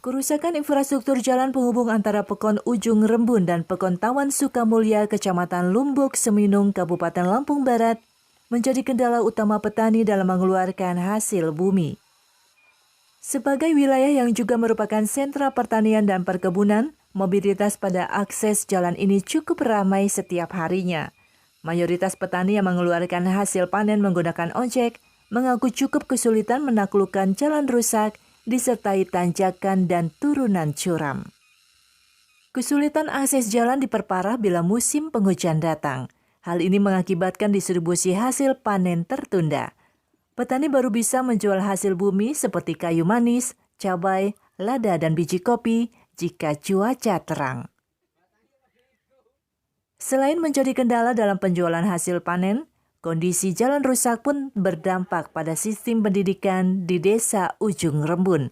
Kerusakan infrastruktur jalan penghubung antara Pekon Ujung Rembun dan Pekon Tawan Sukamulya, Kecamatan Lumbuk, Seminung, Kabupaten Lampung Barat, menjadi kendala utama petani dalam mengeluarkan hasil bumi. Sebagai wilayah yang juga merupakan sentra pertanian dan perkebunan, mobilitas pada akses jalan ini cukup ramai setiap harinya. Mayoritas petani yang mengeluarkan hasil panen menggunakan ojek mengaku cukup kesulitan menaklukkan jalan rusak disertai tanjakan dan turunan curam. Kesulitan akses jalan diperparah bila musim penghujan datang. Hal ini mengakibatkan distribusi hasil panen tertunda. Petani baru bisa menjual hasil bumi seperti kayu manis, cabai, lada, dan biji kopi jika cuaca terang. Selain menjadi kendala dalam penjualan hasil panen, kondisi jalan rusak pun berdampak pada sistem pendidikan di Desa Ujung Rembun.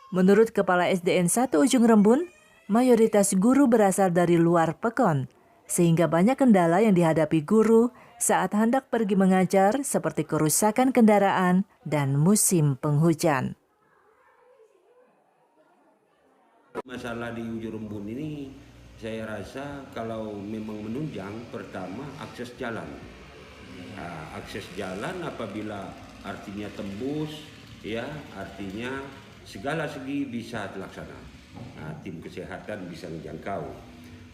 Menurut Kepala SDN 1 Ujung Rembun, mayoritas guru berasal dari luar Pekon, sehingga banyak kendala yang dihadapi guru saat hendak pergi mengajar seperti kerusakan kendaraan dan musim penghujan. Masalah di Ujung Rembun ini saya rasa kalau memang menunjang, pertama akses jalan. Akses jalan apabila artinya tembus, ya artinya segala segi bisa terlaksana. Tim kesehatan bisa menjangkau.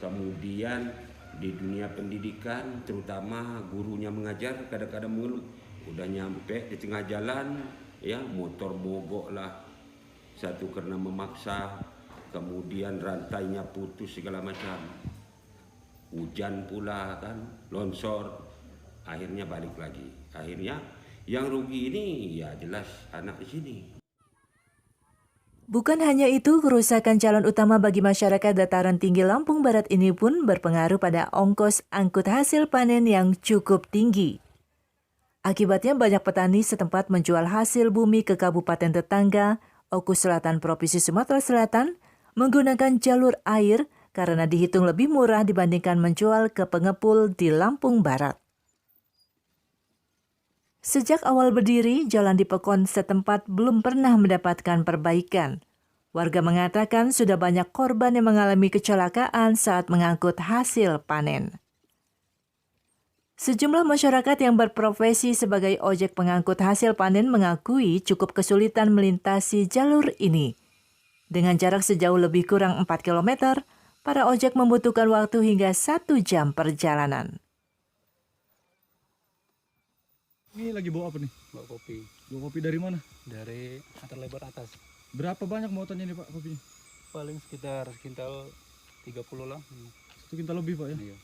Kemudian di dunia pendidikan, terutama gurunya mengajar kadang-kadang mengeluh, udah nyampe di tengah jalan, ya motor mogok lah, satu karena memaksa, kemudian rantainya putus segala macam, hujan pula kan, longsor, akhirnya balik lagi. Akhirnya yang rugi ini ya jelas anak di sini. Bukan hanya itu, kerusakan jalan utama bagi masyarakat dataran tinggi Lampung Barat ini pun berpengaruh pada ongkos angkut hasil panen yang cukup tinggi. Akibatnya banyak petani setempat menjual hasil bumi ke kabupaten tetangga, Oku Selatan Provinsi Sumatera Selatan, menggunakan jalur air karena dihitung lebih murah dibandingkan menjual ke pengepul di Lampung Barat. Sejak awal berdiri, jalan di Pekon setempat belum pernah mendapatkan perbaikan. Warga mengatakan sudah banyak korban yang mengalami kecelakaan saat mengangkut hasil panen. Sejumlah masyarakat yang berprofesi sebagai ojek pengangkut hasil panen mengakui cukup kesulitan melintasi jalur ini. Dengan jarak sejauh lebih kurang 4 km, para ojek membutuhkan waktu hingga 1 jam perjalanan. Ini lagi bawa apa nih? Bawa kopi. Bawa kopi dari mana? Dari antar lebar atas. Berapa banyak muatannya nih Pak kopinya? Paling sekitar sekintal 30 lah. 1 kintal lebih Pak ya? Iya.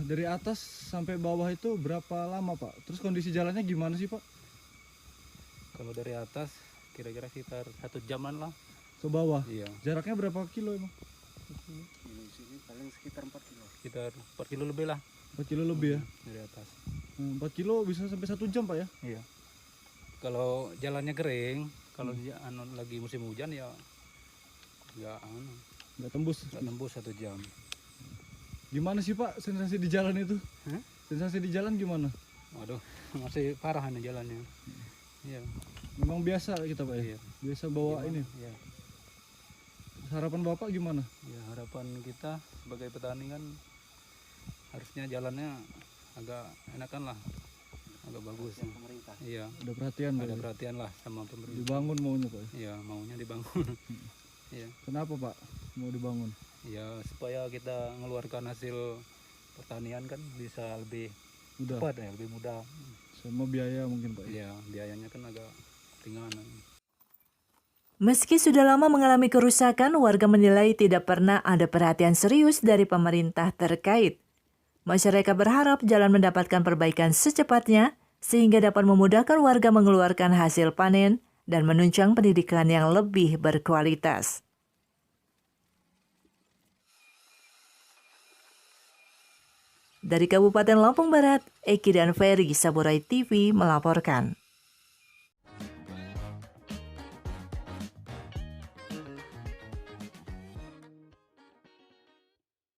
Dari atas sampai bawah itu berapa lama Pak? Terus kondisi jalannya gimana sih Pak? Kalau dari atas kira-kira sekitar 1 jaman lah. Ke bawah? Iya. Jaraknya berapa kilo emang? Di sini paling sekitar 4 kilo. Sekitar 4 kilo lebih lah. 4 kilo lebih ya? Dari atas. 4 kilo bisa sampai 1 jam Pak ya? Iya. Kalau jalannya kering, kalau lagi musim hujan ya nggak tembus 1 jam. Gimana sih Pak sensasi di jalan itu? Sensasi di jalan gimana? Waduh, masih parah nih jalannya. Iya. Memang biasa kita Pak ya? Iya. Biasa bawa Gimana? ini? Iya. Harapan Bapak gimana? Ya, harapan kita sebagai petani kan harusnya jalannya agak enakan lah, agak bagus. Pemerintah. Iya. Ada perhatian Pak? Ada Ya? perhatian lah sama pemerintah. Dibangun maunya Pak? Iya, maunya dibangun. Iya. Kenapa Pak mau dibangun? Ya supaya kita mengeluarkan hasil pertanian kan bisa lebih Udah. cepat ya, lebih mudah. Sama biaya mungkin Pak ya? Iya, biayanya kan agak ringan. Meski sudah lama mengalami kerusakan, warga menilai tidak pernah ada perhatian serius dari pemerintah terkait. Masyarakat berharap jalan mendapatkan perbaikan secepatnya sehingga dapat memudahkan warga mengeluarkan hasil panen dan menunjang pendidikan yang lebih berkualitas. Dari Kabupaten Lampung Barat, Eki dan Ferry, Saburai TV melaporkan.